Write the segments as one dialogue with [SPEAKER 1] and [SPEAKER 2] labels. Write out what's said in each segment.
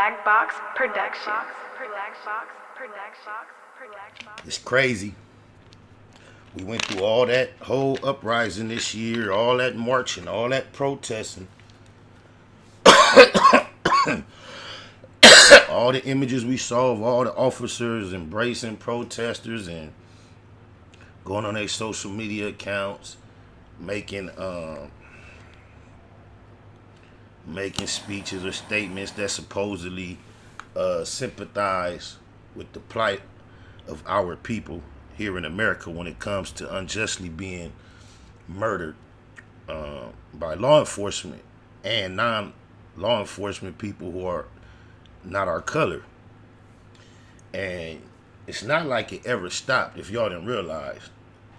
[SPEAKER 1] Black Box Production.
[SPEAKER 2] It's crazy. We went through all that whole uprising this year, all that marching, all that protesting, all the images we saw of all the officers embracing protesters and going on their social media accounts, making speeches or statements that supposedly sympathize with the plight of our people here in America when it comes to unjustly being murdered by law enforcement and non-law enforcement people who are not our color. And it's not like it ever stopped, if y'all didn't realize.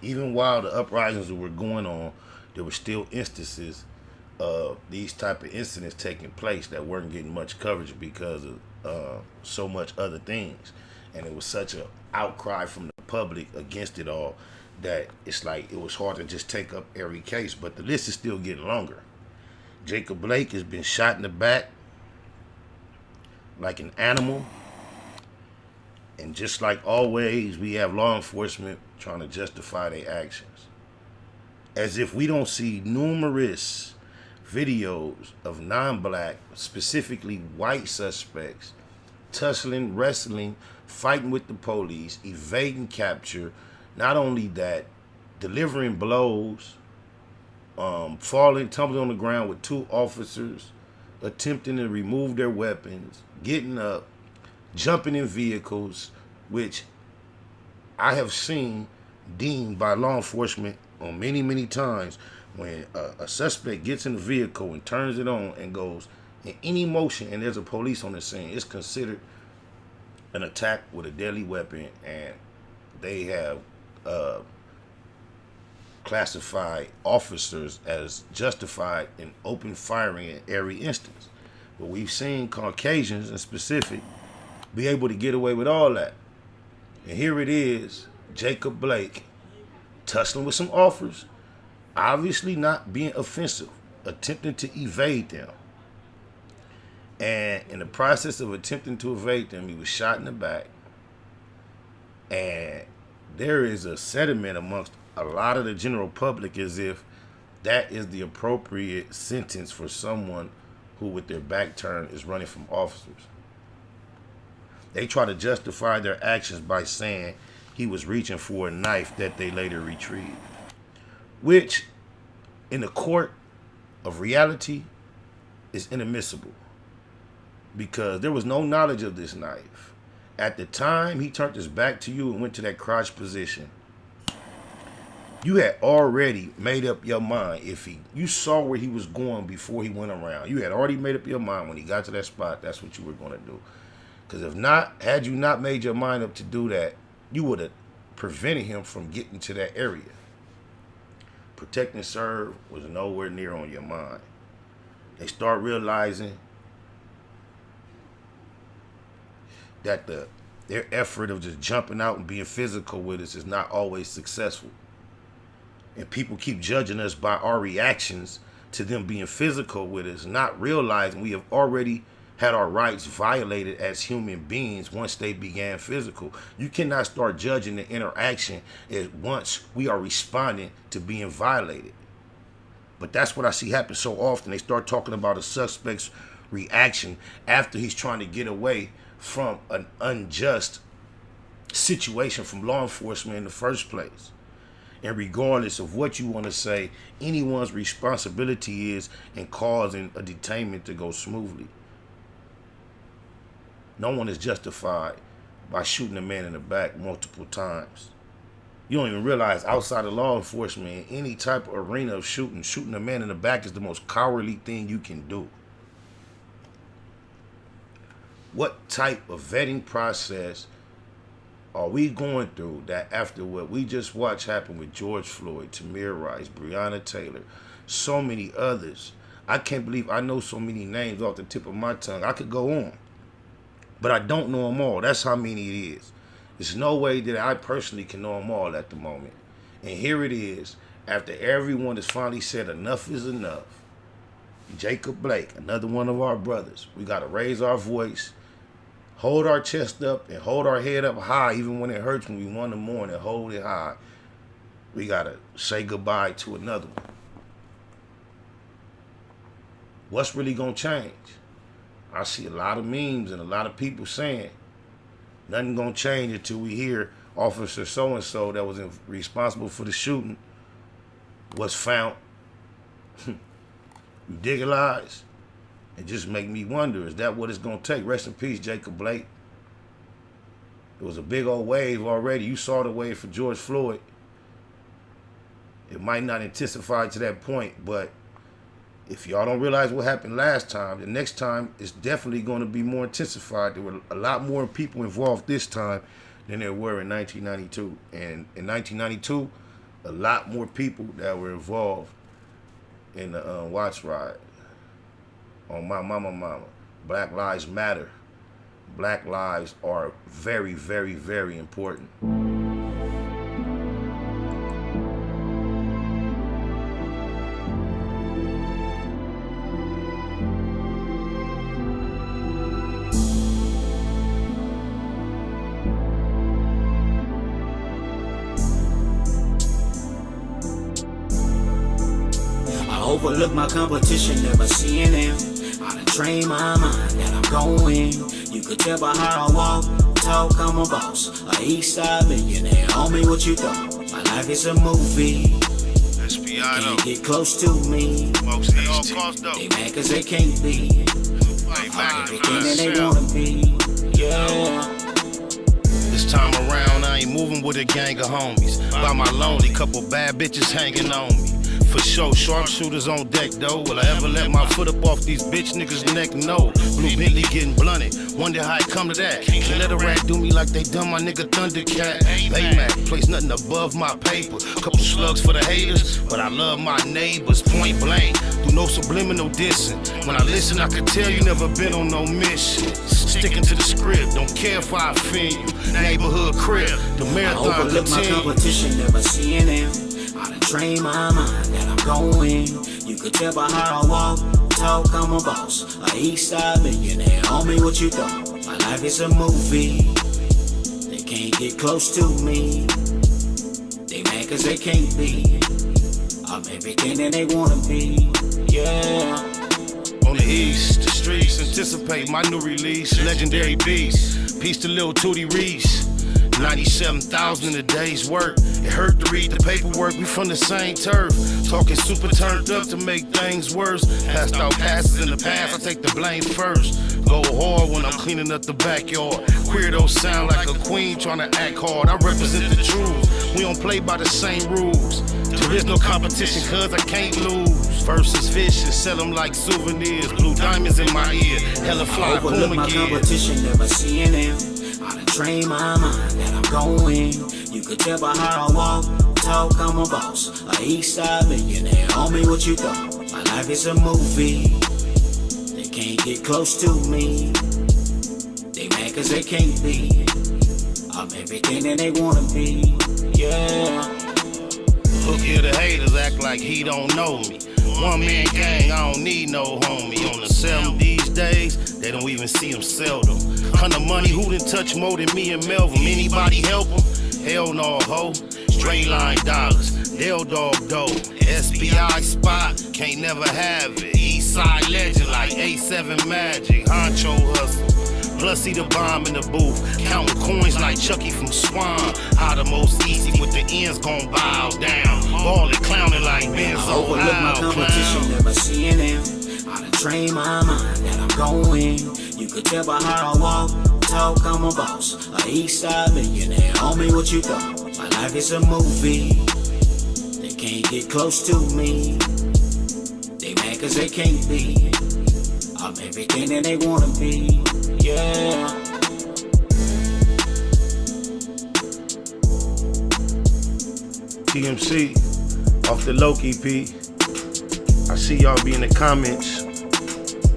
[SPEAKER 2] Even while the uprisings were going on, there were still instances of these type of incidents taking place that weren't getting much coverage because of so much other things. And it was such an outcry from the public against it all that it's like it was hard to just take up every case. But the list is still getting longer. Jacob Blake has been shot in the back like an animal. And just like always, we have law enforcement trying to justify their actions. As if we don't see numerous videos of non-black, specifically white suspects, tussling, wrestling, fighting with the police, evading capture. Not only that, delivering blows, falling, tumbling on the ground with two officers, attempting to remove their weapons, getting up, jumping in vehicles, which I have seen deemed by law enforcement on many, many times when a suspect gets in the vehicle and turns it on and goes in any motion and there's a police on the scene, it's considered an attack with a deadly weapon, and they have classified officers as justified in open firing in every instance. But we've seen Caucasians in specific be able to get away with all that. And here it is, Jacob Blake tussling with some officers, obviously not being offensive, attempting to evade them. And in the process of attempting to evade them, he was shot in the back. And there is a sentiment amongst a lot of the general public as if that is the appropriate sentence for someone who, with their back turned, is running from officers. They try to justify their actions by saying he was reaching for a knife that they later retrieved, which in the court of reality is inadmissible because there was no knowledge of this knife. At the time he turned his back to you and went to that crouch position, you had already made up your mind. If you saw where he was going before he went around, you had already made up your mind when he got to that spot, that's what you were going to do. Because if not, had you not made your mind up to do that, you would have prevented him from getting to that area. Protect and serve was nowhere near on your mind. They start realizing that their effort of just jumping out and being physical with us is not always successful. And people keep judging us by our reactions to them being physical with us, not realizing we have already had our rights violated as human beings once they began physical. You cannot start judging the interaction as once we are responding to being violated. But that's what I see happen so often. They start talking about a suspect's reaction after he's trying to get away from an unjust situation from law enforcement in the first place. And regardless of what you want to say, anyone's responsibility is in causing a detainment to go smoothly. No one is justified by shooting a man in the back multiple times. You don't even realize outside of law enforcement, in any type of arena of shooting a man in the back is the most cowardly thing you can do. What type of vetting process are we going through that after what we just watched happen with George Floyd, Tamir Rice, Breonna Taylor, so many others? I can't believe I know so many names off the tip of my tongue. I could go on, but I don't know them all. That's how many it is. There's no way that I personally can know them all at the moment. And here it is, after everyone has finally said enough is enough, Jacob Blake, another one of our brothers. We got to raise our voice, hold our chest up, and hold our head up high, even when it hurts when we want to mourn and hold it high. We got to say goodbye to another one. What's really going to change? I see a lot of memes and a lot of people saying nothing going to change until we hear Officer so-and-so that was responsible for the shooting was found. You dig it, lies? It just make me wonder, is that what it's going to take? Rest in peace, Jacob Blake. It was a big old wave already. You saw the wave for George Floyd. It might not intensify to that point, but if y'all don't realize what happened last time, the next time it's definitely going to be more intensified. There were a lot more people involved this time than there were in 1992. And in 1992, a lot more people that were involved in the Watts riot. On my mama. Black lives matter. Black lives are very, very, very important.
[SPEAKER 1] Overlook my competition, never seeing them. I done trained my mind that I'm going. You could tell by how I walk, talk, I'm a boss. A east side millionaire, homie, what you thought? My life is a movie.
[SPEAKER 2] SPI
[SPEAKER 1] Can't get close to me. They mad cause they can't be. Everything that they wanna be. Yeah.
[SPEAKER 3] This time around, I ain't moving with a gang of homies. By my lonely, couple bad bitches hanging on me. For sure, sharpshooters on deck though. Will I ever let my foot up off these bitch niggas' neck? No. Blue Bentley getting blunted. Wonder how it come to that. Can't let a rat do me like they done my nigga Thundercat. Baymax, place nothing above my paper. Couple slugs for the haters, but I love my neighbors. Point blank, do no subliminal dissing. When I listen, I can tell you never been on no mission. Sticking to the script, don't care if I offend you. Neighborhood crib, the marathon
[SPEAKER 1] I overlook my competition, never seeing them. I done trained my mind that I'm going. You could tell by how I walk, talk, I'm a boss. A east side millionaire, homie, what you thought? My life is a movie. They can't get close to me. They mad cause they can't be. I'm everything that they wanna be. Yeah.
[SPEAKER 3] On the east, the streets anticipate my new release. Legendary beast, peace to Lil Tootie Reese. 97,000 in a day's work. It hurt to read the paperwork, we from the same turf. Talking super turned up to make things worse. Passed out passes in the past, I take the blame first. Go hard when I'm cleaning up the backyard. Queerdos sound like a queen trying to act hard. I represent the truth, we don't play by the same rules. There is no competition cause I can't lose. Versus vicious, sell them like souvenirs. Blue diamonds in my ear, hella fly, boom
[SPEAKER 1] Overlook my
[SPEAKER 3] again.
[SPEAKER 1] competition, never seeing them. I done trained my mind that I'm going. You could tell by how I walk, talk, I'm a boss. A east side millionaire, homie, what you thought? My life is a movie. They can't get close to me. They mad cause they can't be. I'm everything that they wanna be. Yeah.
[SPEAKER 3] Look here, the haters act like he don't know me. One man gang, I don't need no homie. On the 7 these days, they don't even see him seldom. Kind of money, who done touch more than me and Melvin? Anybody help him? Hell no, ho. Straight line dollars, Del Dog dough. SBI spot, can't never have it. East side legend like A7 Magic. Honcho hustle. Plus see the bomb in the booth, counting coins like Chucky from Swan. How the most easy with the ends gon' bow down. Ballin', clowning like Benzo.
[SPEAKER 1] I overlook my competition, never seeing them. I done trained my mind that I'm going. You could tell by how I walk, talk, I'm a boss. A east side millionaire, homie, what you thought? My life is a movie. They can't get close to me. They mad cause they can't be. I'm everything that they wanna be. Yeah.
[SPEAKER 2] TMC off the Loki P. I see y'all be in the comments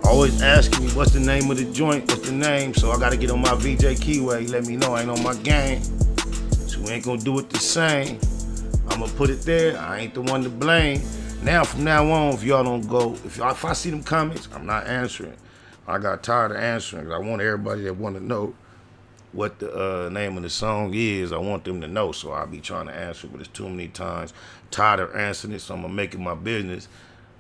[SPEAKER 2] always asking me what's the name of the joint, what's the name. So I gotta get on my VJ Keyway. Let me know I ain't on my game. So we ain't gonna do it the same. I'ma put it there. I ain't the one to blame. Now, from now on, if y'all don't go, if I see them comments, I'm not answering. I got tired of answering. I want everybody that want to know what the name of the song is. I want them to know, so I'll be trying to answer, but it's too many times. Tired of answering it, so I'm gonna make it my business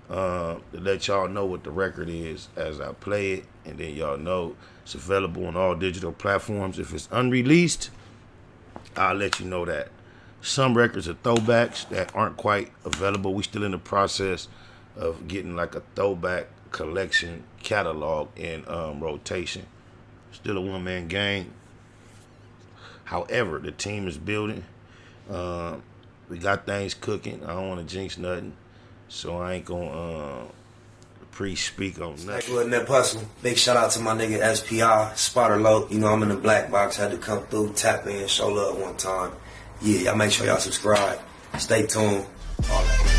[SPEAKER 2] to let y'all know what the record is as I play it, and then y'all know it's available on all digital platforms. If it's unreleased, I'll let you know that. Some records are throwbacks that aren't quite available. We still in the process of getting like a throwback collection catalog in rotation. Still a one-man gang. However, the team is building. We got things cooking. I don't want to jinx nothing, so I ain't gonna pre-speak on nothing.
[SPEAKER 4] Like Nip Hustle. Big shout out to my nigga SPI, Spotter Low. You know I'm in the black box. Had to come through, tap in, show love one time. Yeah, y'all make sure y'all subscribe. Stay tuned. All that.